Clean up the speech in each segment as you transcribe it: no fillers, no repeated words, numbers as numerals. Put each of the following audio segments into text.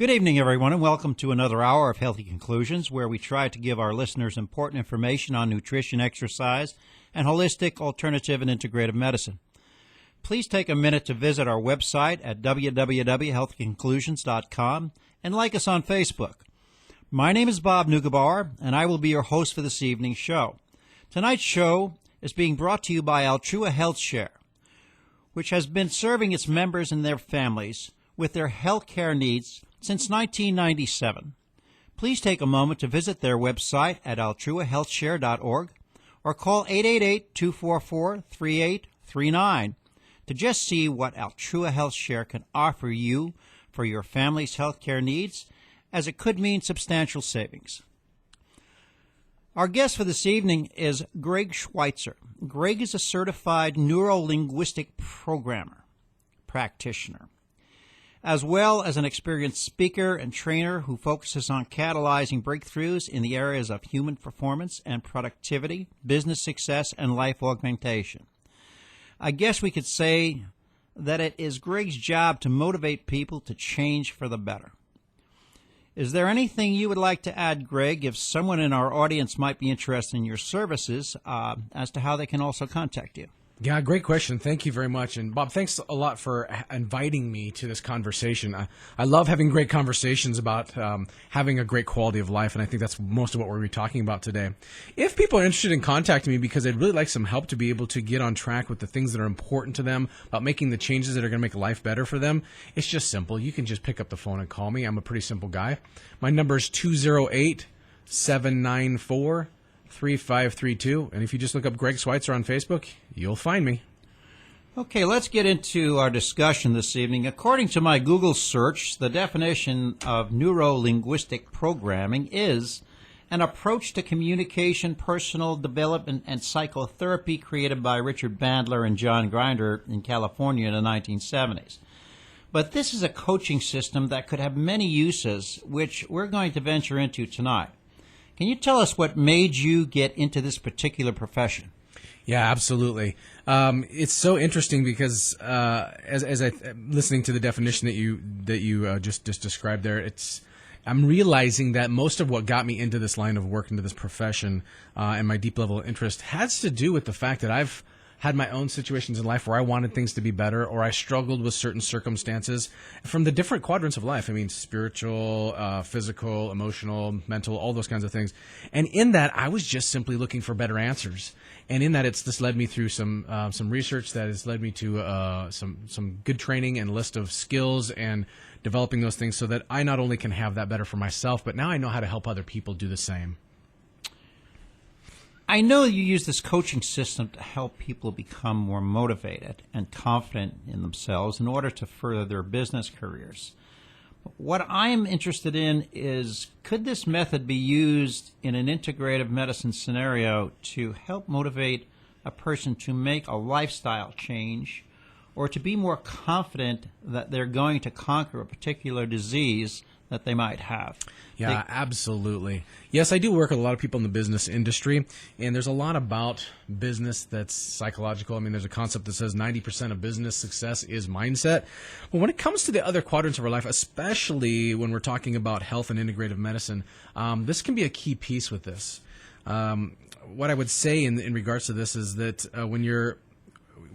Good evening, everyone, and welcome to another hour of Healthy Conclusions, where we try to give our listeners important information on nutrition, exercise, and holistic, alternative, and integrative medicine. Please take a minute to visit our website at www.healthyconclusions.com and like us on Facebook. My name is Bob Neugebauer, and I will be your host for this evening's show. Tonight's show is being brought to you by Altrua Health Share, which has been serving its members and their families with their health care needs since 1997. Please take a moment to visit their website at altruahealthshare.org or call 888-244-3839 to just see what Altrua Health Share can offer you for your family's health care needs, as it could mean substantial savings. Our guest for this evening is Greg Schweitzer. Greg is a certified neuro-linguistic programmer, practitioner, as well as an experienced speaker and trainer who focuses on catalyzing breakthroughs in the areas of human performance and productivity, business success, and life augmentation. I guess we could say that it is Greg's job to motivate people to change for the better. Is there anything you would like to add, Greg, if someone in our audience might be interested in your services, as to how they can also contact you? Yeah, great question. Thank you very much. And Bob, thanks a lot for inviting me to this conversation. I love having great conversations about having a great quality of life, and I think that's most of what we're going to be talking about today. If people are interested in contacting me because they'd really like some help to be able to get on track with the things that are important to them, about making the changes that are going to make life better for them, it's just simple. You can just pick up the phone and call me. I'm a pretty simple guy. My number is 208-794-3532, and if you just look up Greg Schweitzer on Facebook, you'll find me. Okay, let's get into our discussion this evening. According to my Google search, the definition of neuro-linguistic programming is an approach to communication, personal development, and psychotherapy created by Richard Bandler and John Grinder in California in the 1970s. But this is a coaching system that could have many uses, which we're going to venture into tonight. Can you tell us what made you get into this particular profession? Yeah, absolutely. It's so interesting because as I'm listening to the definition that you just described there, I'm realizing that most of what got me into this line of work, into this profession, and my deep level of interest has to do with the fact that I've had my own situations in life where I wanted things to be better, or I struggled with certain circumstances from the different quadrants of life. I mean, spiritual, physical, emotional, mental, all those kinds of things. And in that, I was just simply looking for better answers. And in that, it's just led me through some research that has led me to some good training and list of skills and developing those things so that I not only can have that better for myself, but now I know how to help other people do the same. I know you use this coaching system to help people become more motivated and confident in themselves in order to further their business careers. What I'm interested in is, could this method be used in an integrative medicine scenario to help motivate a person to make a lifestyle change or to be more confident that they're going to conquer a particular disease that they might have? Yeah, absolutely. Yes, I do work with a lot of people in the business industry, and there's a lot about business that's psychological. I mean, there's a concept that says 90% of business success is mindset. But when it comes to the other quadrants of our life, especially when we're talking about health and integrative medicine, this can be a key piece with this. What I would say in regards to this is that one of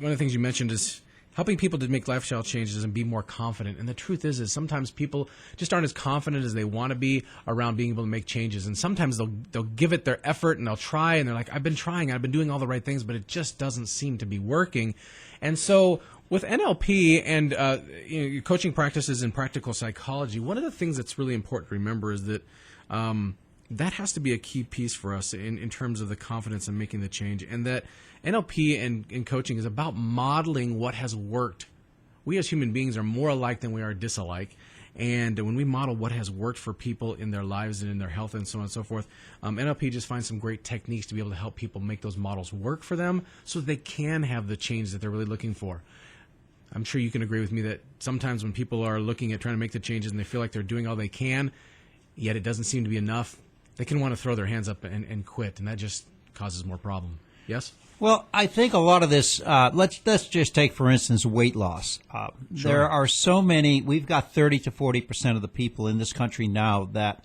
the things you mentioned is helping people to make lifestyle changes and be more confident. And the truth is sometimes people just aren't as confident as they want to be around being able to make changes. And sometimes they'll give it their effort and they'll try, and they're like, I've been trying, I've been doing all the right things, but it just doesn't seem to be working. And so with NLP and coaching practices and practical psychology, one of the things that's really important to remember is that that has to be a key piece for us in terms of the confidence in making the change, and that NLP and coaching is about modeling what has worked. We as human beings are more alike than we are disalike, and when we model what has worked for people in their lives and in their health and so on and so forth, NLP just finds some great techniques to be able to help people make those models work for them so that they can have the change that they're really looking for. I'm sure you can agree with me that sometimes when people are looking at trying to make the changes and they feel like they're doing all they can, yet it doesn't seem to be enough, they can want to throw their hands up and quit, and that just causes more problem. Yes? Well, I think a lot of this. Let's just take, for instance, weight loss. There are so many. We've got 30 to 40% of the people in this country now that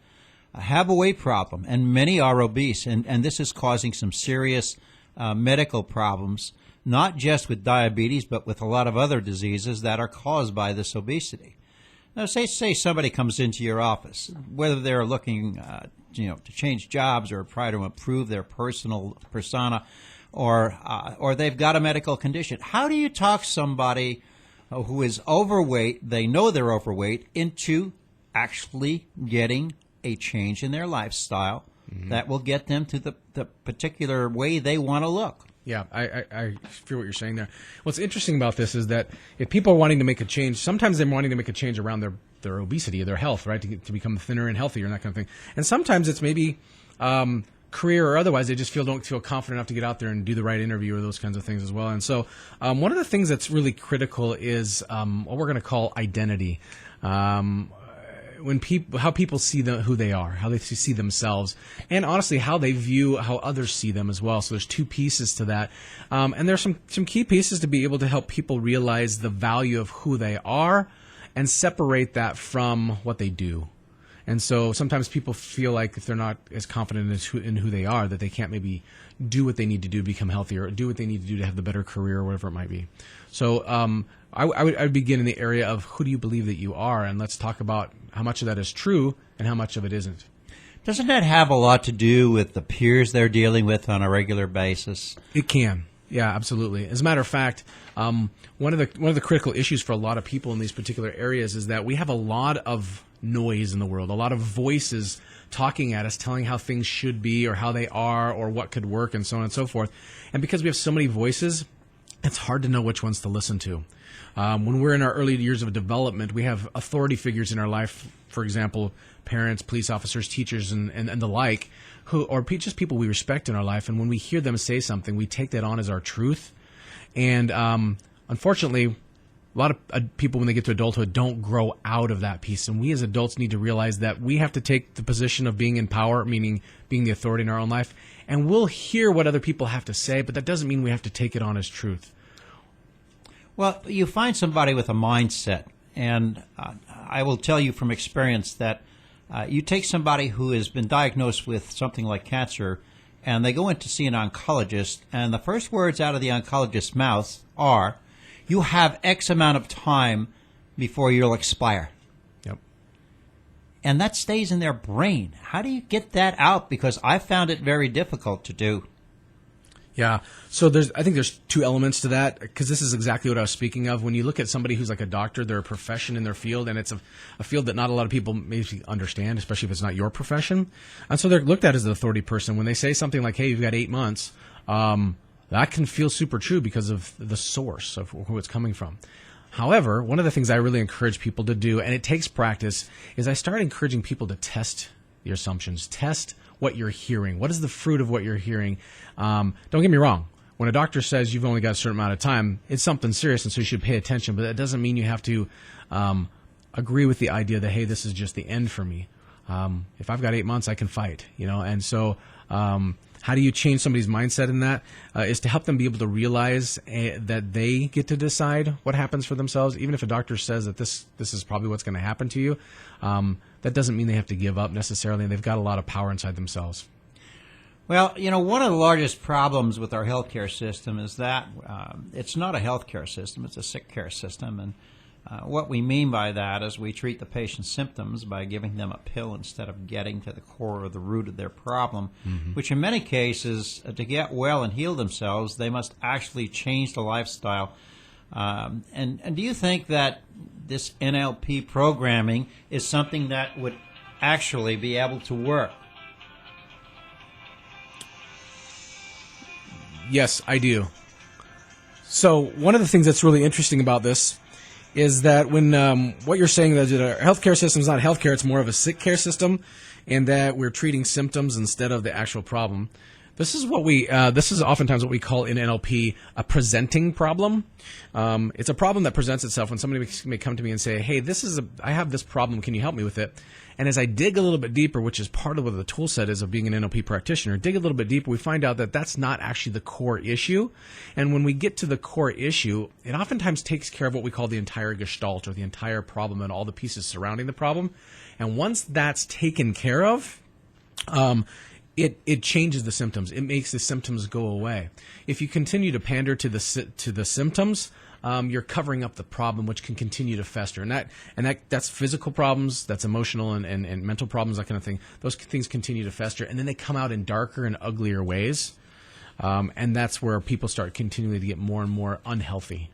have a weight problem, and many are obese, and this is causing some serious medical problems, not just with diabetes, but with a lot of other diseases that are caused by this obesity. Now, say somebody comes into your office, whether they're looking, to change jobs or try to improve their personal persona, or they've got a medical condition. How do you talk somebody who is overweight, they know they're overweight, into actually getting a change in their lifestyle that will get them to the particular way they want to look? Yeah, I feel what you're saying there. What's interesting about this is that if people are wanting to make a change, sometimes they're wanting to make a change around their obesity, their health, right, to become thinner and healthier and that kind of thing. And sometimes it's maybe career or otherwise, they just don't feel confident enough to get out there and do the right interview or those kinds of things as well. And so one of the things that's really critical is what we're going to call identity. How people see who they are, how they see themselves, and honestly how they view how others see them as well. So there's two pieces to that, and there's some key pieces to be able to help people realize the value of who they are and separate that from what they do. And so sometimes people feel like if they're not as confident in who they are, that they can't maybe do what they need to do to become healthier, or do what they need to do to have the better career, or whatever it might be. So I would begin in the area of who do you believe that you are, and let's talk about how much of that is true and how much of it isn't. Doesn't that have a lot to do with the peers they're dealing with on a regular basis? It can. Yeah, absolutely. As a matter of fact, one of the critical issues for a lot of people in these particular areas is that we have a lot of noise in the world, a lot of voices talking at us, telling how things should be or how they are or what could work and so on and so forth. And because we have so many voices, it's hard to know which ones to listen to. When we're in our early years of development, we have authority figures in our life, for example, parents, police officers, teachers, and the like, or just people we respect in our life. And when we hear them say something, we take that on as our truth. And unfortunately, a lot of people, when they get to adulthood, don't grow out of that piece. And we as adults need to realize that we have to take the position of being in power, meaning being the authority in our own life. And we'll hear what other people have to say, but that doesn't mean we have to take it on as truth. Well, you find somebody with a mindset, and I will tell you from experience that you take somebody who has been diagnosed with something like cancer, and they go in to see an oncologist, and the first words out of the oncologist's mouth are, "You have X amount of time before you'll expire." Yep. And that stays in their brain. How do you get that out? Because I found it very difficult to do. Yeah. So I think there's two elements to that, because this is exactly what I was speaking of. When you look at somebody who's like a doctor, they're a profession in their field, and it's a field that not a lot of people maybe understand, especially if it's not your profession. And so they're looked at as an authority person. When they say something like, "Hey, you've got 8 months," that can feel super true because of the source of who it's coming from. However, one of the things I really encourage people to do, and it takes practice, is I start encouraging people to test your assumptions, test what you're hearing. What is the fruit of what you're hearing? Don't get me wrong. When a doctor says you've only got a certain amount of time, it's something serious, and so you should pay attention. But that doesn't mean you have to agree with the idea that, hey, this is just the end for me. If I've got 8 months, I can fight, And so how do you change somebody's mindset in that? Is to help them be able to realize that they get to decide what happens for themselves. Even if a doctor says that this is probably what's going to happen to you, that doesn't mean they have to give up necessarily. They've got a lot of power inside themselves. Well, one of the largest problems with our healthcare system is that it's not a healthcare system, it's a sick care system. And what we mean by that is we treat the patient's symptoms by giving them a pill instead of getting to the core or the root of their problem, which in many cases, to get well and heal themselves, they must actually change the lifestyle. And do you think that this NLP programming is something that would actually be able to work? Yes, I do. So one of the things that's really interesting about this is that when what you're saying that our healthcare system is not healthcare, it's more of a sick care system, and that we're treating symptoms instead of the actual problem. This is what this is oftentimes what we call in NLP a presenting problem. It's a problem that presents itself when somebody may come to me and say, "Hey, I have this problem. Can you help me with it?" And as I dig a little bit deeper, which is part of what the tool set is of being an NLP practitioner, dig a little bit deeper, we find out that that's not actually the core issue. And when we get to the core issue, it oftentimes takes care of what we call the entire gestalt, or the entire problem and all the pieces surrounding the problem. And once that's taken care of, it changes the symptoms. It makes the symptoms go away. If you continue to pander to the symptoms, you're covering up the problem, which can continue to fester. And that's physical problems, that's emotional and mental problems, that kind of thing. Those things continue to fester, and then they come out in darker and uglier ways. And that's where people start continually to get more and more unhealthy.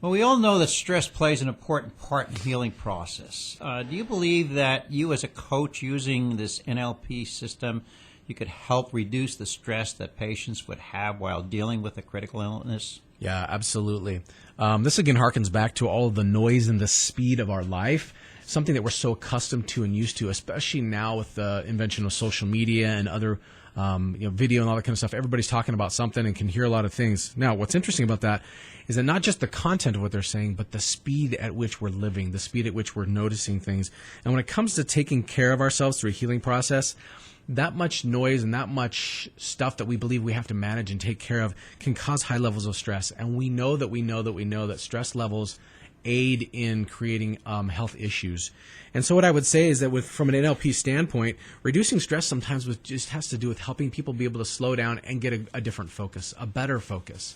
Well, we all know that stress plays an important part in the healing process. Do you believe that you as a coach using this NLP system, you could help reduce the stress that patients would have while dealing with a critical illness? Yeah, absolutely. This again harkens back to all of the noise and the speed of our life, something that we're so accustomed to and used to, especially now with the invention of social media and other video and all that kind of stuff. Everybody's talking about something and can hear a lot of things. Now, what's interesting about that is that not just the content of what they're saying, but the speed at which we're living, the speed at which we're noticing things. And when it comes to taking care of ourselves through a healing process, that much noise and that much stuff that we believe we have to manage and take care of can cause high levels of stress. And we know that stress levels aid in creating health issues. And so what I would say is that from an NLP standpoint, reducing stress sometimes just has to do with helping people be able to slow down and get a different focus, a better focus.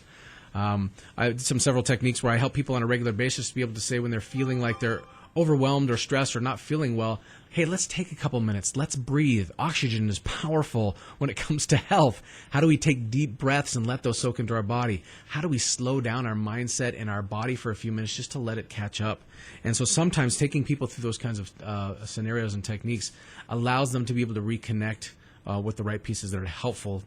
I did several techniques where I help people on a regular basis to be able to say when they're feeling like they're overwhelmed or stressed or not feeling well, hey, let's take a couple minutes. Let's breathe. Oxygen is powerful when it comes to health. How do we take deep breaths and let those soak into our body? How do we slow down our mindset and our body for a few minutes just to let it catch up? And so sometimes taking people through those kinds of scenarios and techniques allows them to be able to reconnect with the right pieces that are helpful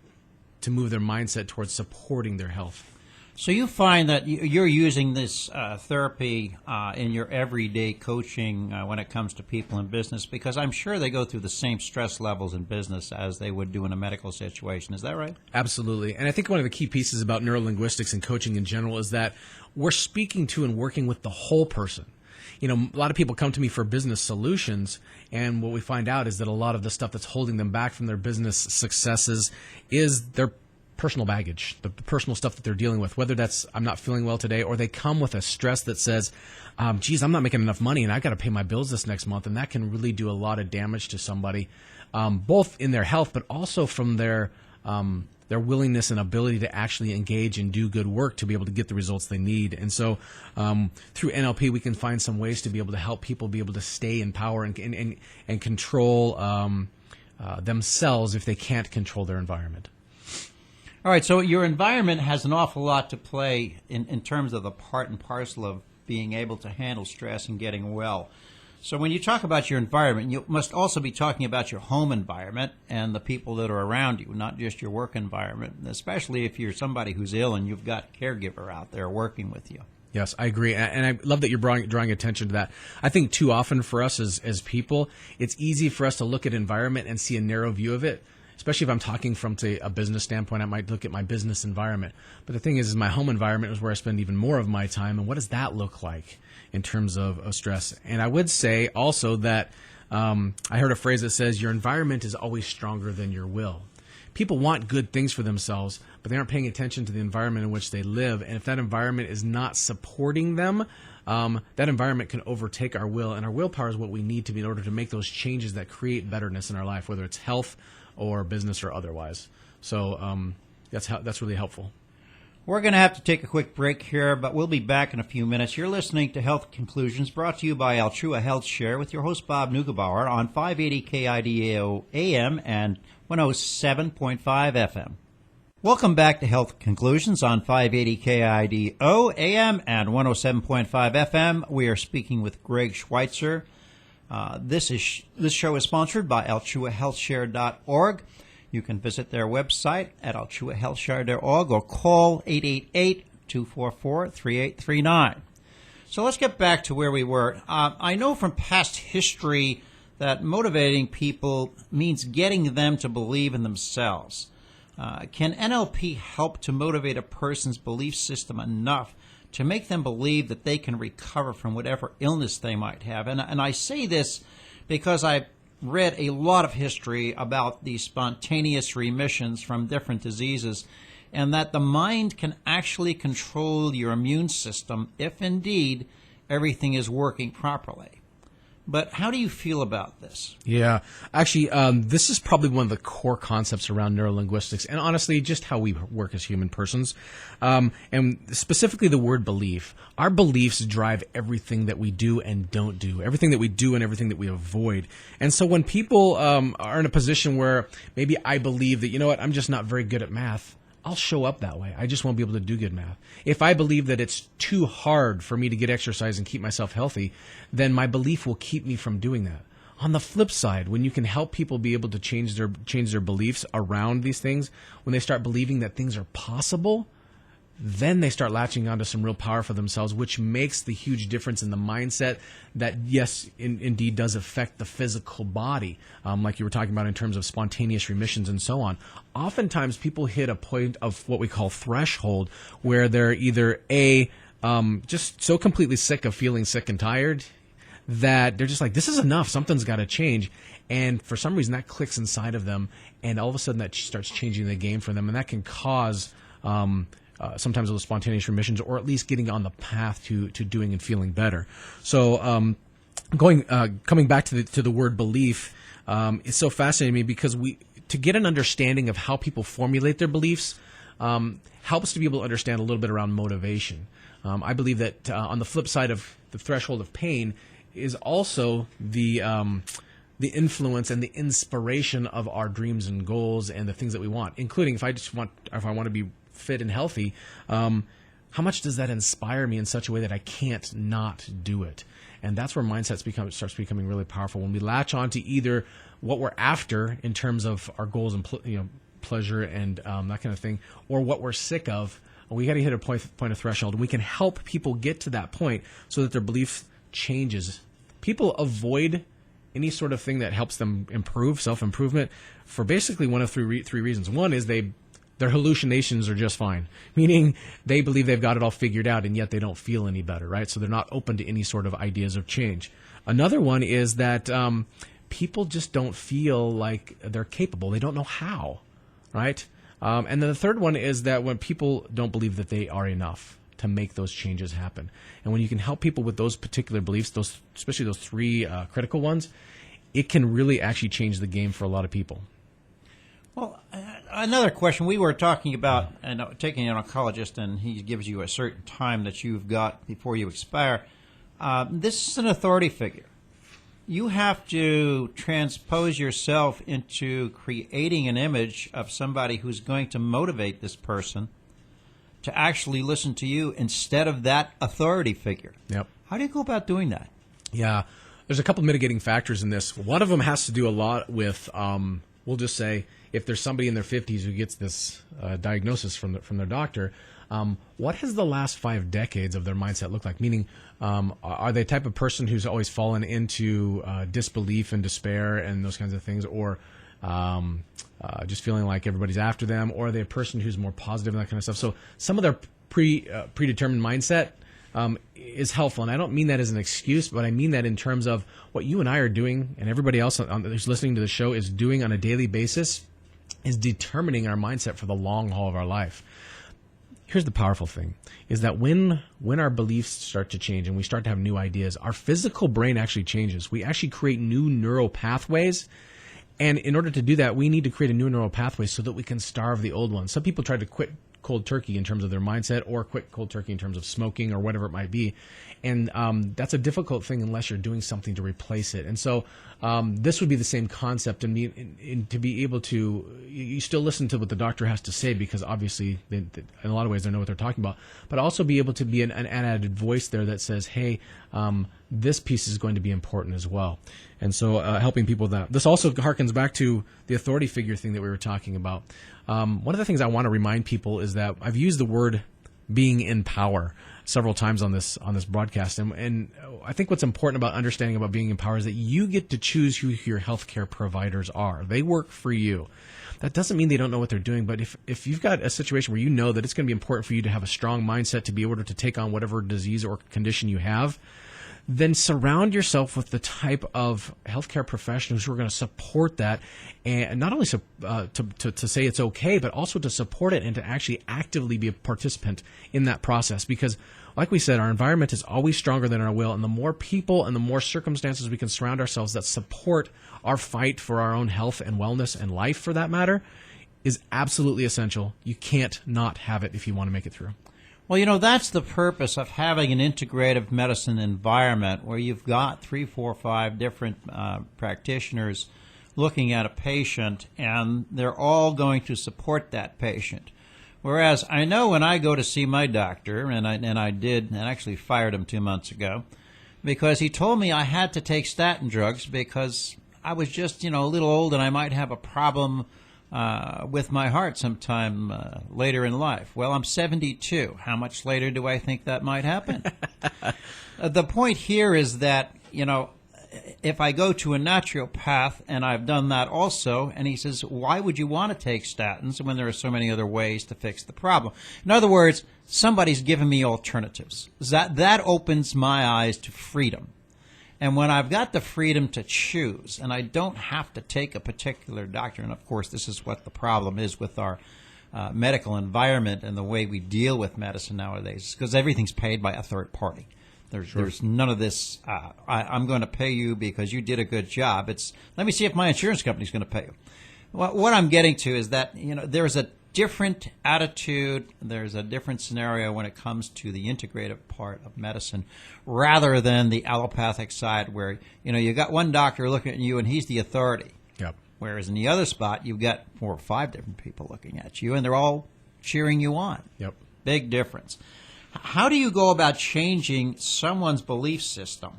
to move their mindset towards supporting their health. So you find that you're using this therapy in your everyday coaching when it comes to people in business, because I'm sure they go through the same stress levels in business as they would do in a medical situation. Is that right? Absolutely. And I think one of the key pieces about neurolinguistics and coaching in general is that we're speaking to and working with the whole person. A lot of people come to me for business solutions, and what we find out is that a lot of the stuff that's holding them back from their business successes is their personal baggage, the personal stuff that they're dealing with, whether that's I'm not feeling well today, or they come with a stress that says, geez, I'm not making enough money and I got to pay my bills this next month. And that can really do a lot of damage to somebody, both in their health, but also from their willingness and ability to actually engage and do good work to be able to get the results they need. And so through NLP, we can find some ways to be able to help people be able to stay in power and control themselves if they can't control their environment. All right, so your environment has an awful lot to play in terms of the part and parcel of being able to handle stress and getting well. So when you talk about your environment, you must also be talking about your home environment and the people that are around you, not just your work environment, especially if you're somebody who's ill and you've got a caregiver out there working with you. Yes, I agree. And I love that you're drawing attention to that. I think too often for us as people, it's easy for us to look at environment and see a narrow view of it. Especially if I'm talking from, say, a business standpoint, I might look at my business environment. But the thing is my home environment is where I spend even more of my time. And what does that look like in terms of stress? And I would say also that I heard a phrase that says your environment is always stronger than your will. People want good things for themselves, but they aren't paying attention to the environment in which they live. And if that environment is not supporting them, that environment can overtake our will. And our willpower is what we need to be in order to make those changes that create betterness in our life, whether it's health or business or otherwise. So that's really helpful. We're going to have to take a quick break here, but we'll be back in a few minutes. You're listening to Health Conclusions, brought to you by Altrua Health Share with your host Bob Neugebauer on 580 KIDO AM and 107.5 FM. Welcome back to Health Conclusions on 580 KIDO AM and 107.5 FM. We are speaking with Greg Schweitzer. This show is sponsored by AltruaHealthShare.org. You can visit their website at AltruaHealthShare.org or call 888-244-3839. So let's get back to where we were. I know from past history that motivating people means getting them to believe in themselves. Can NLP help to motivate a person's belief system enough to make them believe that they can recover from whatever illness they might have? And I say this because I've read a lot of history about these spontaneous remissions from different diseases, and that the mind can actually control your immune system if indeed everything is working properly. But how do you feel about this? Yeah, actually, this is probably one of the core concepts around neurolinguistics, and honestly, just how we work as human persons, and specifically the word belief. Our beliefs drive everything that we do and don't do, everything that we do and everything that we avoid. And so when people are in a position where maybe I believe that, you know what, I'm just not very good at math, I'll show up that way. I just won't be able to do good math. If I believe that it's too hard for me to get exercise and keep myself healthy, then my belief will keep me from doing that. On the flip side, when you can help people be able to change their beliefs around these things, when they start believing that things are possible, then they start latching onto some real power for themselves, which makes the huge difference in the mindset that, yes, indeed does affect the physical body, like you were talking about in terms of spontaneous remissions and so on. Oftentimes, people hit a point of what we call threshold, where they're either just so completely sick of feeling sick and tired that they're just like, this is enough, something's got to change. And for some reason, that clicks inside of them, and all of a sudden that starts changing the game for them, and that can cause sometimes those spontaneous remissions, or at least getting on the path to doing and feeling better. So coming back to the word belief, it's so fascinating to me because to get an understanding of how people formulate their beliefs helps to be able to understand a little bit around motivation. I believe that on the flip side of the threshold of pain is also the influence and the inspiration of our dreams and goals and the things that we want, including if I want to be fit and healthy, how much does that inspire me in such a way that I can't not do it? And that's where mindset starts becoming really powerful, when we latch on to either what we're after in terms of our goals and pleasure and that kind of thing, or what we're sick of. We got to hit a point of threshold, and we can help people get to that point so that their belief changes. People avoid any sort of thing that helps them improve, self-improvement, for basically one of three reasons. One is their hallucinations are just fine, meaning they believe they've got it all figured out, and yet they don't feel any better, right? So they're not open to any sort of ideas of change. Another one is that people just don't feel like they're capable. They don't know how, right? And then the third one is that when people don't believe that they are enough to make those changes happen. And when you can help people with those particular beliefs, especially those three critical ones, it can really actually change the game for a lot of people. Well, another question. We were talking about taking an oncologist, and he gives you a certain time that you've got before you expire. This is an authority figure. You have to transpose yourself into creating an image of somebody who's going to motivate this person to actually listen to you instead of that authority figure. Yep. How do you go about doing that? Yeah. There's a couple mitigating factors in this. One of them has to do a lot with, we'll just say, if there's somebody in their 50s who gets this diagnosis from their doctor, what has the last 5 decades of their mindset looked like? Meaning, are they the type of person who's always fallen into disbelief and despair and those kinds of things, or just feeling like everybody's after them, or are they a person who's more positive and that kind of stuff? So some of their predetermined mindset is helpful, and I don't mean that as an excuse, but I mean that in terms of what you and I are doing, and everybody else who's listening to the show is doing on a daily basis, is determining our mindset for the long haul of our life. Here's the powerful thing, is that when our beliefs start to change and we start to have new ideas, our physical brain actually changes. We actually create new neural pathways, and in order to do that, we need to create a new neural pathway so that we can starve the old ones. Some people try to quit cold turkey in terms of their mindset, or quit cold turkey in terms of smoking or whatever it might be. And that's a difficult thing unless you're doing something to replace it. And so this would be the same concept, and to be able to, you still listen to what the doctor has to say, because obviously in a lot of ways they know what they're talking about, but also be able to be an added voice there that says, hey, this piece is going to be important as well. And so helping people with that. This also harkens back to the authority figure thing that we were talking about. One of the things I want to remind people is that I've used the word being in power. several times on this broadcast. And I think what's important about understanding about being empowered is that you get to choose who your healthcare providers are. They work for you. That doesn't mean they don't know what they're doing, but if you've got a situation where you know that it's going to be important for you to have a strong mindset to be able to take on whatever disease or condition you have, then surround yourself with the type of healthcare professionals who are going to support that, and not only to say it's okay, but also to support it and to actually actively be a participant in that process. Because, like we said, our environment is always stronger than our will, and the more people and the more circumstances we can surround ourselves that support our fight for our own health and wellness and life, for that matter, is absolutely essential. You can't not have it if you want to make it through. Well, that's the purpose of having an integrative medicine environment where you've got 3, 4, 5 different practitioners looking at a patient, and they're all going to support that patient. Whereas I know when I go to see my doctor, and I did, and actually fired him 2 months ago, because he told me I had to take statin drugs because I was just, a little old and I might have a problem with my heart sometime later in life. Well, I'm 72. How much later do I think that might happen? The point here is that, if I go to a naturopath, and I've done that also, and he says, why would you want to take statins when there are so many other ways to fix the problem? In other words, somebody's given me alternatives. That opens my eyes to freedom. And when I've got the freedom to choose, and I don't have to take a particular doctor, and of course this is what the problem is with our medical environment and the way we deal with medicine nowadays, because everything's paid by a third party. There's none of this, I'm going to pay you because you did a good job. It's, let me see if my insurance company's going to pay you. What I'm getting to is that, there's a different attitude, there's a different scenario when it comes to the integrative part of medicine rather than the allopathic side where, you got one doctor looking at you and he's the authority. Yep. Whereas in the other spot, you've got 4 or 5 different people looking at you and they're all cheering you on. Yep. Big difference. How do you go about changing someone's belief system?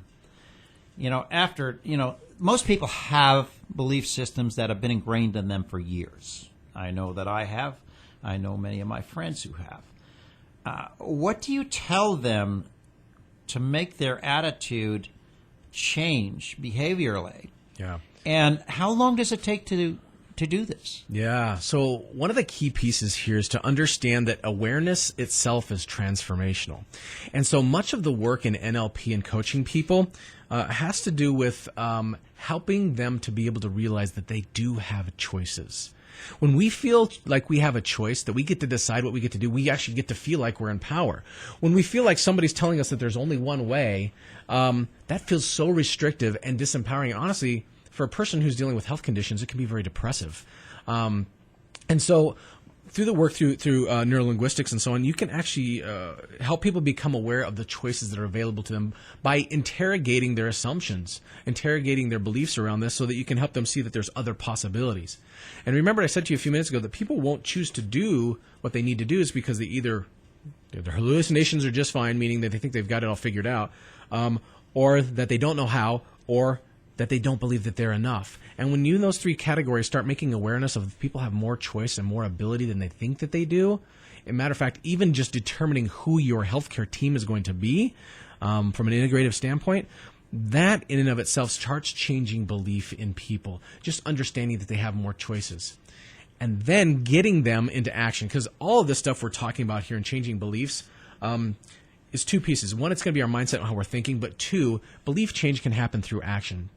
Most people have belief systems that have been ingrained in them for years. I know that I have. I know many of my friends who have. What do you tell them to make their attitude change behaviorally? Yeah. And how long does it take to do this? Yeah. So one of the key pieces here is to understand that awareness itself is transformational. And so much of the work in NLP and coaching people has to do with helping them to be able to realize that they do have choices. When we feel like we have a choice, that we get to decide what we get to do, we actually get to feel like we're in power. When we feel like somebody's telling us that there's only one way, that feels so restrictive and disempowering. And honestly, for a person who's dealing with health conditions, it can be very depressive. And so through the work through neurolinguistics and so on, you can actually help people become aware of the choices that are available to them by interrogating their assumptions, interrogating their beliefs around this so that you can help them see that there's other possibilities. And remember, I said to you a few minutes ago that people won't choose to do what they need to do is because they either their hallucinations are just fine, meaning that they think they've got it all figured out, or that they don't know how, or that they don't believe that they're enough. And when you in those 3 categories start making awareness of people have more choice and more ability than they think that they do, as a matter of fact, even just determining who your healthcare team is going to be from an integrative standpoint, that in and of itself starts changing belief in people, just understanding that they have more choices. And then getting them into action, because all of this stuff we're talking about here and changing beliefs is 2 pieces. One, it's going to be our mindset and how we're thinking, but 2, belief change can happen through action.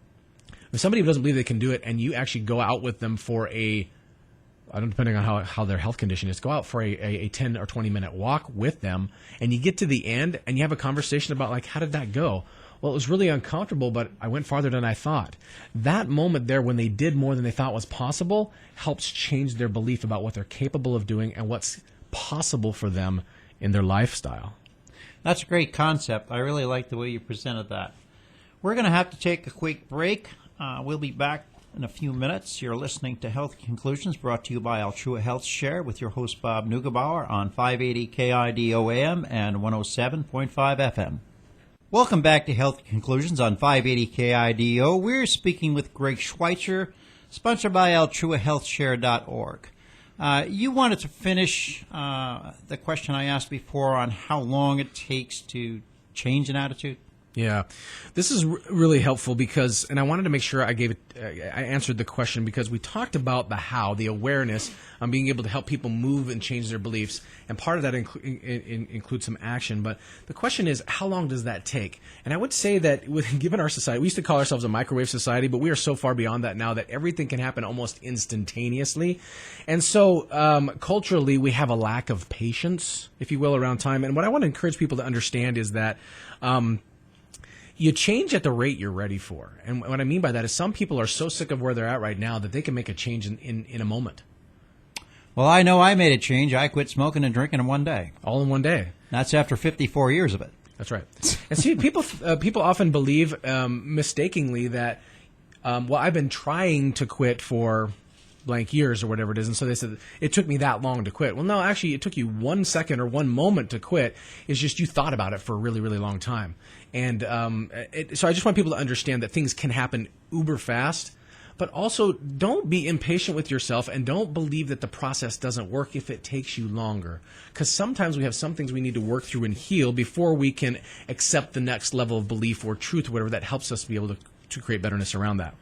If somebody doesn't believe they can do it and you actually go out with them for depending on how their health condition is, go out for a 10 or 20 minute walk with them and you get to the end and you have a conversation about like, how did that go? Well, it was really uncomfortable, but I went farther than I thought. That moment there when they did more than they thought was possible helps change their belief about what they're capable of doing and what's possible for them in their lifestyle. That's a great concept. I really like the way you presented that. We're going to have to take a quick break. We'll be back in a few minutes. You're listening to Health Conclusions brought to you by Altrua Health Share with your host Bob Neugebauer on 580 KIDO AM and 107.5 FM. Welcome back to Health Conclusions on 580 KIDO. We're speaking with Greg Schweitzer, sponsored by AltruaHealthShare.org. You wanted to finish the question I asked before on how long it takes to change an attitude. Yeah, this is really helpful because, and I wanted to make sure I answered the question because we talked about the how, the awareness on being able to help people move and change their beliefs, and part of that includes some action. But the question is, how long does that take? And I would say that given our society, we used to call ourselves a microwave society, but we are so far beyond that now that everything can happen almost instantaneously. And so culturally, we have a lack of patience, if you will, around time. And what I want to encourage people to understand is that you change at the rate you're ready for. And what I mean by that is some people are so sick of where they're at right now that they can make a change in a moment. Well, I know I made a change. I quit smoking and drinking in one day. All in one day. That's after 54 years of it. That's right. And see, people often believe mistakenly that, well, I've been trying to quit for blank years or whatever it is. And so they said, it took me that long to quit. Well, no, actually, it took you 1 second or 1 moment to quit. It's just you thought about it for a really, really long time. And so I just want people to understand that things can happen uber fast, but also don't be impatient with yourself and don't believe that the process doesn't work if it takes you longer. Because sometimes we have some things we need to work through and heal before we can accept the next level of belief or truth or whatever that helps us be able to create betterness around that.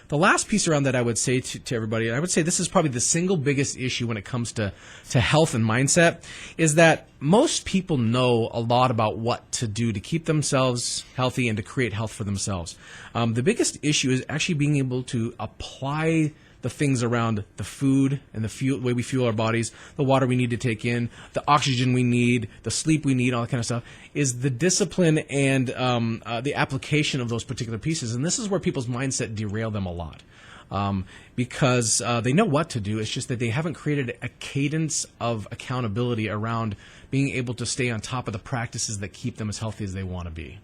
The last piece around that I would say to everybody, and I would say this is probably the single biggest issue when it comes to health and mindset, is that most people know a lot about what to do to keep themselves healthy and to create health for themselves. The biggest issue is actually being able to apply the things around the food and the way we fuel our bodies, the water we need to take in, the oxygen we need, the sleep we need, all that kind of stuff, is the discipline and the application of those particular pieces. And this is where people's mindset derail them a lot because they know what to do. It's just that they haven't created a cadence of accountability around being able to stay on top of the practices that keep them as healthy as they want to be.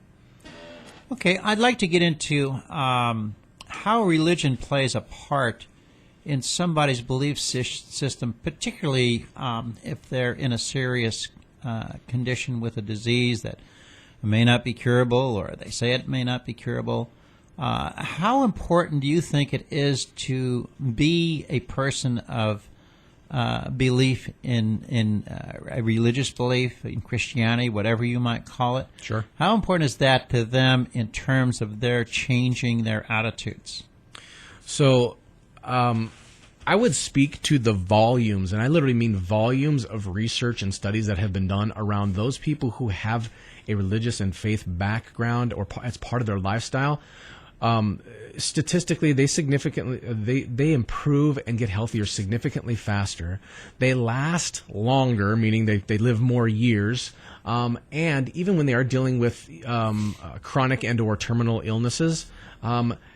Okay, I'd like to get into how religion plays a part in somebody's belief system, particularly if they're in a serious condition with a disease that may not be curable, or they say it may not be curable. How important do you think it is to be a person of belief in a religious belief, in Christianity, whatever you might call it? Sure. How important is that to them in terms of their changing their attitudes? So, I would speak to the volumes, and I literally mean volumes of research and studies that have been done around those people who have a religious and faith background or as part of their lifestyle. Statistically, they improve and get healthier significantly faster. They last longer, meaning they live more years. And even when they are dealing with chronic and or terminal illnesses,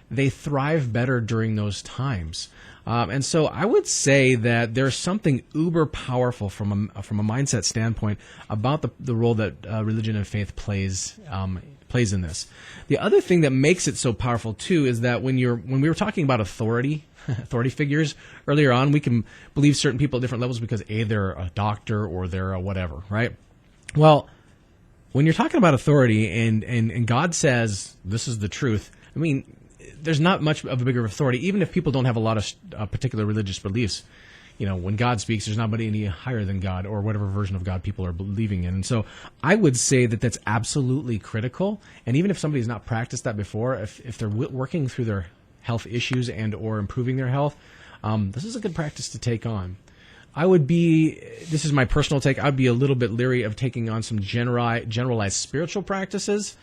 they thrive better during those times. And so I would say that there's something uber powerful from a mindset standpoint about the role that religion and faith plays in this. The other thing that makes it so powerful too is that when we were talking about authority figures earlier on, we can believe certain people at different levels because they're a doctor or they're a whatever, right? Well, when you're talking about authority and God says this is the truth, I mean, there's not much of a bigger authority, even if people don't have a lot of particular religious beliefs. You know, when God speaks, there's nobody any higher than God or whatever version of God people are believing in. And so I would say that that's absolutely critical. And even if somebody's not practiced that before, if they're working through their health issues and or improving their health, this is a good practice to take on. This is my personal take, I'd be a little bit leery of taking on some generalized spiritual practices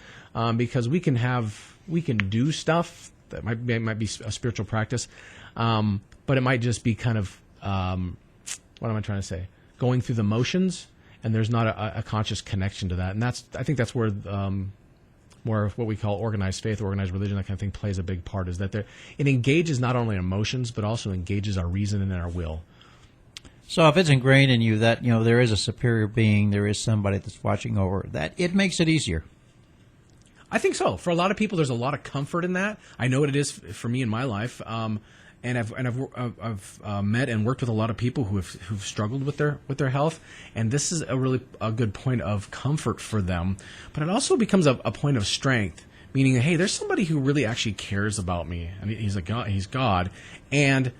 because we can do stuff that might be a spiritual practice, but it might just be kind of, what am I trying to say? Going through the motions, and there's not a conscious connection to that. And I think that's where more of what we call organized faith, organized religion, that kind of thing plays a big part, is that it engages not only emotions, but also engages our reason and our will. So if it's ingrained in you that, there is a superior being, there is somebody that's watching over that, it makes it easier. I think so. For a lot of people, there's a lot of comfort in that. I know what it is for me in my life, and I've met and worked with a lot of people who've struggled with their health, and this is a good point of comfort for them. But it also becomes a point of strength, meaning, hey, there's somebody who really actually cares about me. I mean, he's God, and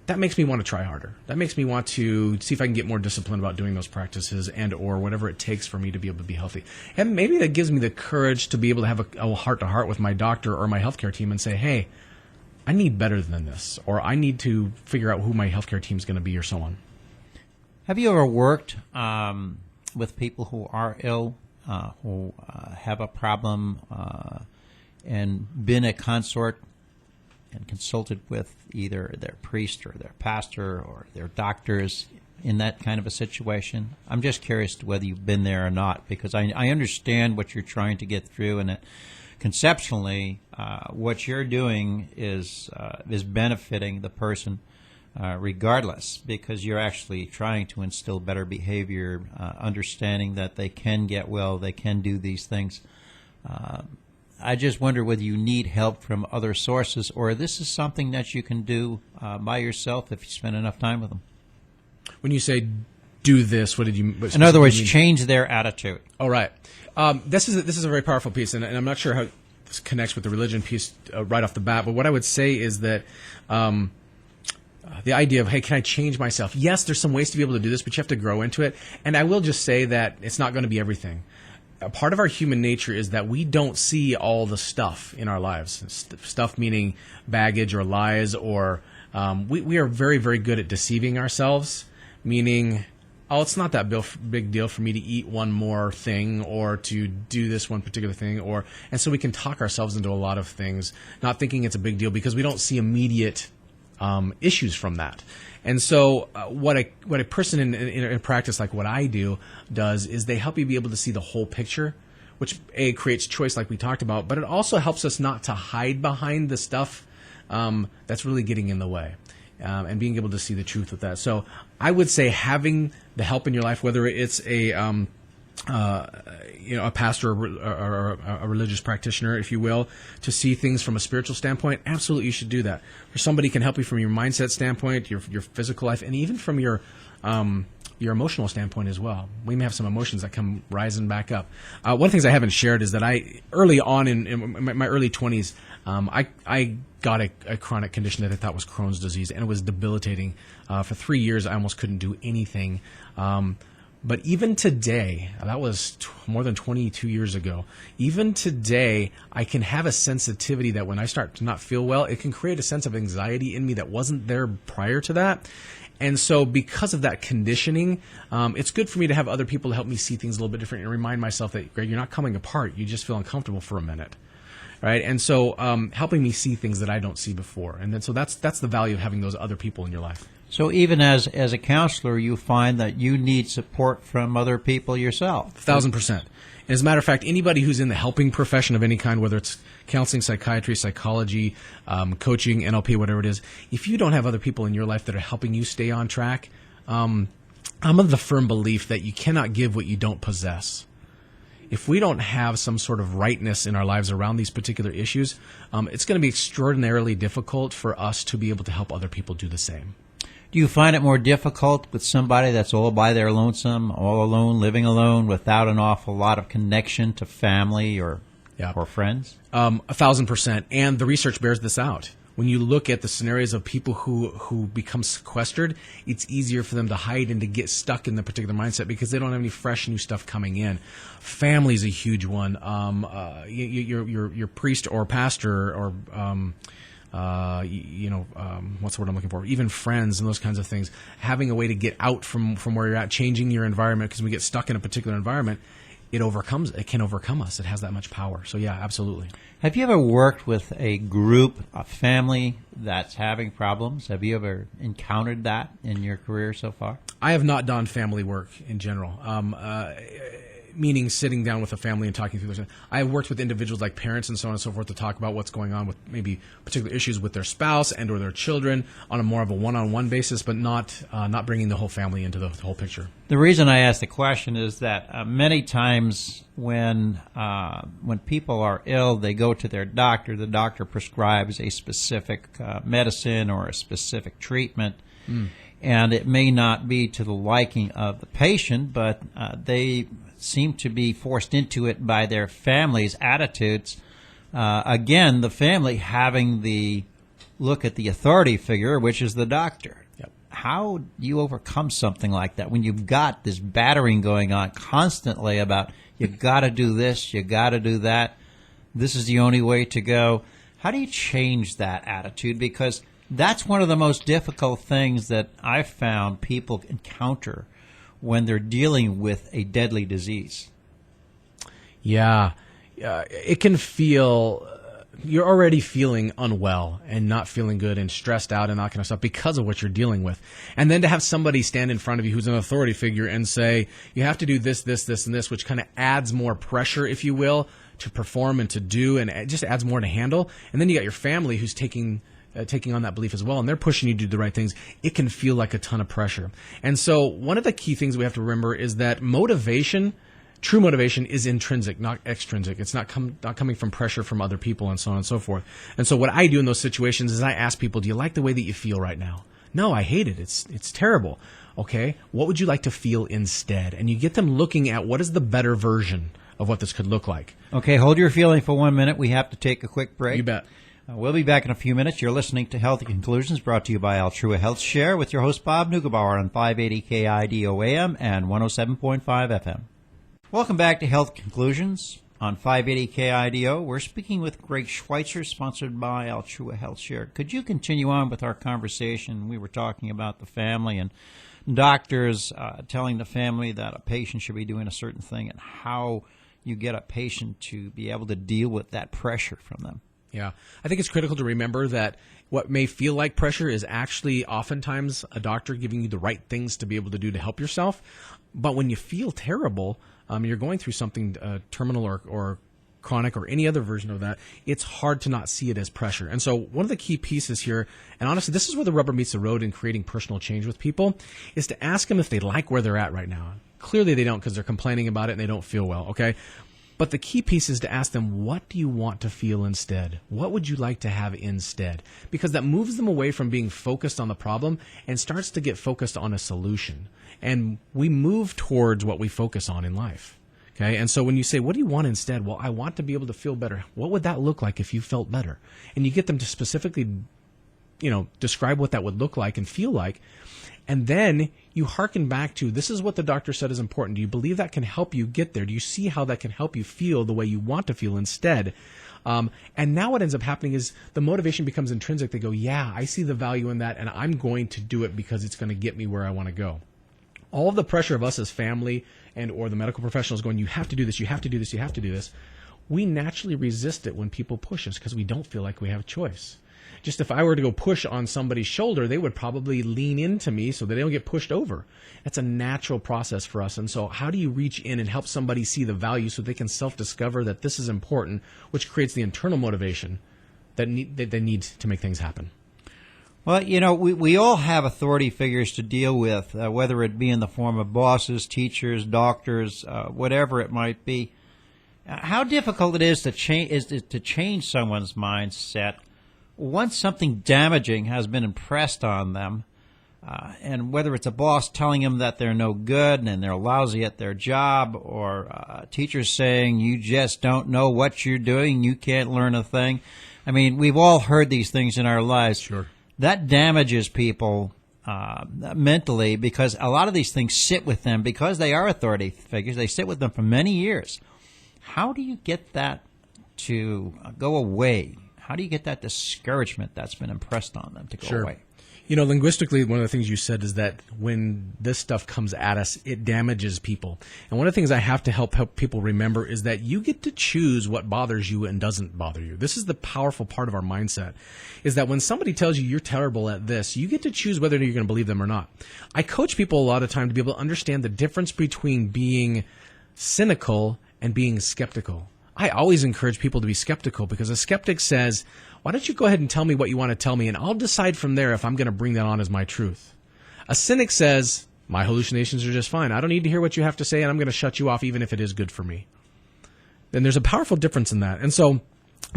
that makes me want to try harder. That makes me want to see if I can get more disciplined about doing those practices and or whatever it takes for me to be able to be healthy. And maybe that gives me the courage to be able to have a heart-to-heart with my doctor or my healthcare team and say, hey, I need better than this, or I need to figure out who my healthcare team is going to be, or so on. Have you ever worked with people who are ill, who have a problem, and been a consort and consulted with either their priest or their pastor or their doctors in that kind of a situation? I'm just curious to whether you've been there or not, because I understand what you're trying to get through, and that conceptually what you're doing is benefiting the person regardless, because you're actually trying to instill better behavior, understanding that they can get well, they can do these things. I just wonder whether you need help from other sources, or this is something that you can do by yourself if you spend enough time with them. When you say do this, what in other words, change their attitude. All right. This is a very powerful piece, and I'm not sure how this connects with the religion piece right off the bat, but what I would say is that the idea of, hey, can I change myself? Yes, there's some ways to be able to do this, but you have to grow into it. And I will just say that it's not going to be everything. A part of our human nature is that we don't see all the stuff in our lives. Stuff meaning baggage or lies, or we are very, very good at deceiving ourselves, meaning, oh, it's not that big deal for me to eat one more thing or to do this one particular thing, and so we can talk ourselves into a lot of things, not thinking it's a big deal because we don't see immediate issues from that. And so what a person in practice like what I do does is they help you be able to see the whole picture, which creates choice like we talked about, but it also helps us not to hide behind the stuff that's really getting in the way, and being able to see the truth with that. So I would say having the help in your life, whether it's a pastor or a religious practitioner, if you will, to see things from a spiritual standpoint, absolutely you should do that. Or somebody can help you from your mindset standpoint, your physical life, and even from your emotional standpoint as well. We may have some emotions that come rising back up. One of the things I haven't shared is that I, early on in my early 20s, I got a chronic condition that I thought was Crohn's disease, and it was debilitating. For 3 years, I almost couldn't do anything. But even today, that was more than 22 years ago, even today, I can have a sensitivity that when I start to not feel well, it can create a sense of anxiety in me that wasn't there prior to that. And so because of that conditioning, it's good for me to have other people to help me see things a little bit different and remind myself that, Greg, you're not coming apart. You just feel uncomfortable for a minute. Right? And so helping me see things that I don't see before. And then so that's the value of having those other people in your life. So even as a counselor, you find that you need support from other people yourself. 1,000%. And as a matter of fact, anybody who's in the helping profession of any kind, whether it's counseling, psychiatry, psychology, coaching, NLP, whatever it is, if you don't have other people in your life that are helping you stay on track, I'm of the firm belief that you cannot give what you don't possess. If we don't have some sort of rightness in our lives around these particular issues, it's going to be extraordinarily difficult for us to be able to help other people do the same. Do you find it more difficult with somebody that's all by their lonesome, all alone, living alone, without an awful lot of connection to family or friends? 1,000%. And the research bears this out. When you look at the scenarios of people who become sequestered, it's easier for them to hide and to get stuck in the particular mindset because they don't have any fresh new stuff coming in. Family is a huge one. Your priest or pastor or what's the word I'm looking for? Even friends and those kinds of things. Having a way to get out from where you're at, changing your environment, because when we get stuck in a particular environment, it can overcome us. It has that much power. So yeah, absolutely. Have you ever worked with a group, a family that's having problems? Have you ever encountered that in your career so far? I have not done family work in general. Meaning sitting down with a family and talking through those. I have worked with individuals like parents and so on and so forth to talk about what's going on with maybe particular issues with their spouse and or their children on a more of a one-on-one basis, but not bringing the whole family into the whole picture. The reason I ask the question is that many times when people are ill, they go to their doctor. The doctor prescribes a specific medicine or a specific treatment. And it may not be to the liking of the patient, but they seem to be forced into it by their family's attitudes. Again, the family having the look at the authority figure, which is the doctor. Yep. How do you overcome something like that when you've got this battering going on constantly about you got to do this, you got to do that, this is the only way to go? How do you change that attitude? Because that's one of the most difficult things that I've found people encounter when they're dealing with a deadly disease. Yeah, it can feel, you're already feeling unwell and not feeling good and stressed out and that kind of stuff because of what you're dealing with. And then to have somebody stand in front of you who's an authority figure and say, you have to do this, this, this, and this, which kind of adds more pressure, if you will, to perform and to do, and it just adds more to handle. And then you got your family who's taking on that belief as well, and they're pushing you to do the right things. It can feel like a ton of pressure. And so one of the key things we have to remember is that motivation, true motivation, is intrinsic, not extrinsic. It's not coming from pressure from other people and so on and so forth. And so what I do in those situations is I ask people, do you like the way that you feel right now? No, I hate it. It's terrible. Okay, what would you like to feel instead? And you get them looking at what is the better version of what this could look like. Okay, hold your feeling for 1 minute. We have to take a quick break. You bet. We'll be back in a few minutes. You're listening to Healthy Conclusions, brought to you by Altrua Health Share, with your host Bob Neugebauer on 580 KIDO AM and 107.5 FM. Welcome back to Health Conclusions on 580 KIDO. We're speaking with Greg Schweitzer, sponsored by Altrua Health Share. Could you continue on with our conversation? We were talking about the family and doctors telling the family that a patient should be doing a certain thing and how you get a patient to be able to deal with that pressure from them. Yeah. I think it's critical to remember that what may feel like pressure is actually oftentimes a doctor giving you the right things to be able to do to help yourself. But when you feel terrible, you're going through something terminal or chronic or any other version of that, it's hard to not see it as pressure. And so one of the key pieces here, and honestly, this is where the rubber meets the road in creating personal change with people, is to ask them if they like where they're at right now. Clearly they don't, because they're complaining about it and they don't feel well, okay? But the key piece is to ask them, what do you want to feel instead? What would you like to have instead? Because that moves them away from being focused on the problem and starts to get focused on a solution. And we move towards what we focus on in life. Okay? And so when you say, what do you want instead? Well, I want to be able to feel better. What would that look like if you felt better? And you get them to specifically, describe what that would look like and feel like. And then you hearken back to, this is what the doctor said is important. Do you believe that can help you get there? Do you see how that can help you feel the way you want to feel instead? And now what ends up happening is the motivation becomes intrinsic. They go, yeah, I see the value in that, and I'm going to do it because it's going to get me where I want to go. All of the pressure of us as family and or the medical professionals going, you have to do this, you have to do this, you have to do this. We naturally resist it when people push us because we don't feel like we have a choice. Just if I were to go push on somebody's shoulder, they would probably lean into me so that they don't get pushed over. That's a natural process for us. And so how do you reach in and help somebody see the value so they can self-discover that this is important, which creates the internal motivation that they need to make things happen? Well, we all have authority figures to deal with, whether it be in the form of bosses, teachers, doctors, whatever it might be. How difficult it is to change someone's mindset once something damaging has been impressed on them, and whether it's a boss telling them that they're no good and they're lousy at their job, or teachers saying, you just don't know what you're doing, you can't learn a thing. I mean, we've all heard these things in our lives. Sure. That damages people mentally, because a lot of these things sit with them because they are authority figures. They sit with them for many years. How do you get that to go away? How do you get that discouragement that's been impressed on them to go Sure. away? Linguistically, one of the things you said is that when this stuff comes at us, it damages people. And one of the things I have to help people remember is that you get to choose what bothers you and doesn't bother you. This is the powerful part of our mindset, is that when somebody tells you you're terrible at this, you get to choose whether you're going to believe them or not. I coach people a lot of time to be able to understand the difference between being cynical and being skeptical. I always encourage people to be skeptical, because a skeptic says, why don't you go ahead and tell me what you want to tell me, and I'll decide from there if I'm going to bring that on as my truth. A cynic says, my hallucinations are just fine. I don't need to hear what you have to say, and I'm going to shut you off even if it is good for me. Then there's a powerful difference in that. And so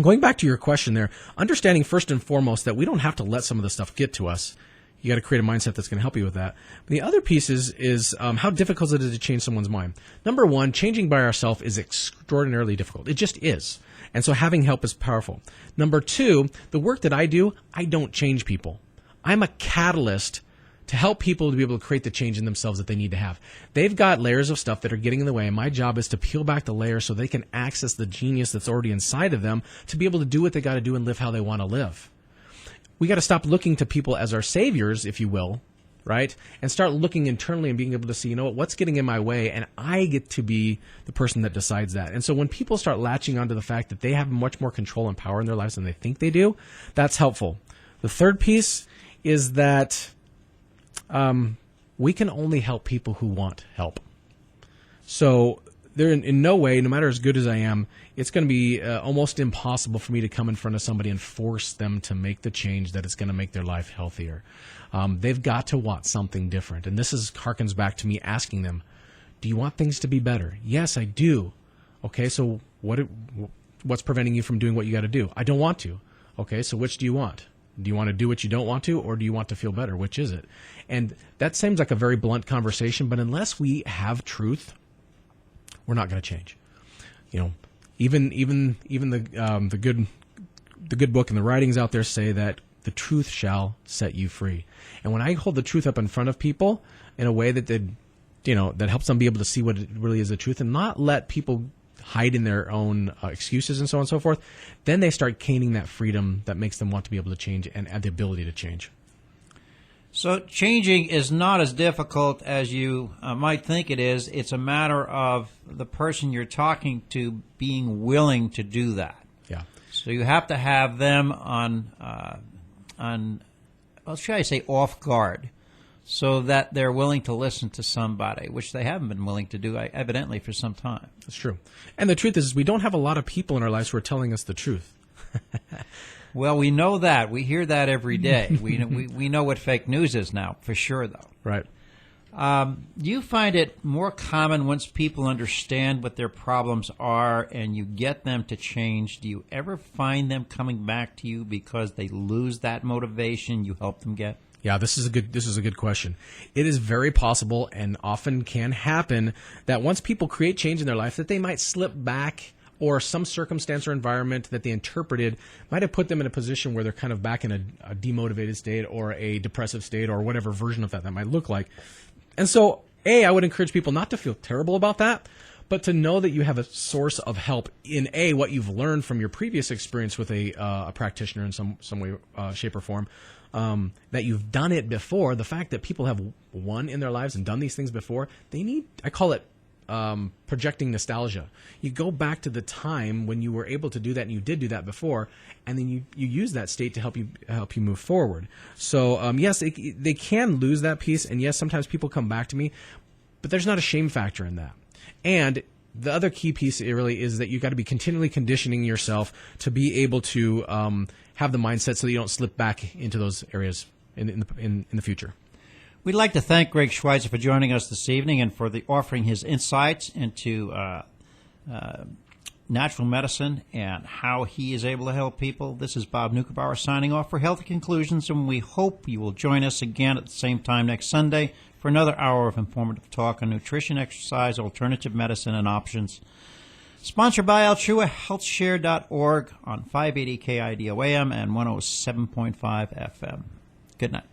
going back to your question there, understanding first and foremost that we don't have to let some of the stuff get to us. You got to create a mindset that's going to help you with that. The other piece is how difficult it is to change someone's mind. Number one, changing by ourselves is extraordinarily difficult. It just is. And so having help is powerful. Number two, the work that I do, I don't change people. I'm a catalyst to help people to be able to create the change in themselves that they need to have. They've got layers of stuff that are getting in the way, and my job is to peel back the layers so they can access the genius that's already inside of them to be able to do what they got to do and live how they want to live. We got to stop looking to people as our saviors, if you will, right? And start looking internally and being able to see, you know what's getting in my way, and I get to be the person that decides that. And so when people start latching onto the fact that they have much more control and power in their lives than they think they do, that's helpful. The third piece is that we can only help people who want help. So there, in no way, no matter as good as I am, it's going to be almost impossible for me to come in front of somebody and force them to make the change that is going to make their life healthier. They've got to want something different. And this harkens back to me asking them, do you want things to be better? Yes, I do. Okay, so what's preventing you from doing what you got to do? I don't want to. Okay, so which do you want? Do you want to do what you don't want to, or do you want to feel better? Which is it? And that seems like a very blunt conversation, but unless we have truth, we're not going to change. You know, even the good book and the writings out there say that the truth shall set you free. And when I hold the truth up in front of people in a way that that helps them be able to see what it really is the truth, and not let people hide in their own excuses and so on and so forth, then they start gaining that freedom that makes them want to be able to change and add the ability to change. So changing is not as difficult as you might think it is. It's a matter of the person you're talking to being willing to do that. Yeah. So you have to have them on well, should I say off guard, so that they're willing to listen to somebody, which they haven't been willing to do evidently for some time. That's true. And the truth is we don't have a lot of people in our lives who are telling us the truth. Well, we know that. We hear that every day. we know what fake news is now, for sure, though. Right. Do you find it more common once people understand what their problems are and you get them to change? Do you ever find them coming back to you because they lose that motivation you help them get? Yeah, this is a good question. It is very possible and often can happen that once people create change in their life that they might slip back, or some circumstance or environment that they interpreted might have put them in a position where they're kind of back in a demotivated state or a depressive state or whatever version of that might look like. And so, I would encourage people not to feel terrible about that, but to know that you have a source of help in what you've learned from your previous experience with a practitioner in some way, shape, or form. That you've done it before. The fact that people have won in their lives and done these things before, I call it projecting nostalgia. You go back to the time when you were able to do that, and you did do that before, and then you use that state to help you move forward. So yes, they can lose that piece, and yes, sometimes people come back to me, but there's not a shame factor in that. And the other key piece really is that you've got to be continually conditioning yourself to be able to have the mindset so that you don't slip back into those areas in the future. We'd like to thank Greg Schweitzer for joining us this evening and for offering his insights into natural medicine and how he is able to help people. This is Bob Nuckerbauer signing off for Healthy Conclusions, and we hope you will join us again at the same time next Sunday for another hour of informative talk on nutrition, exercise, alternative medicine, and options. Sponsored by AltruaHealthShare.org on 580 KIDOAM and 107.5 FM. Good night.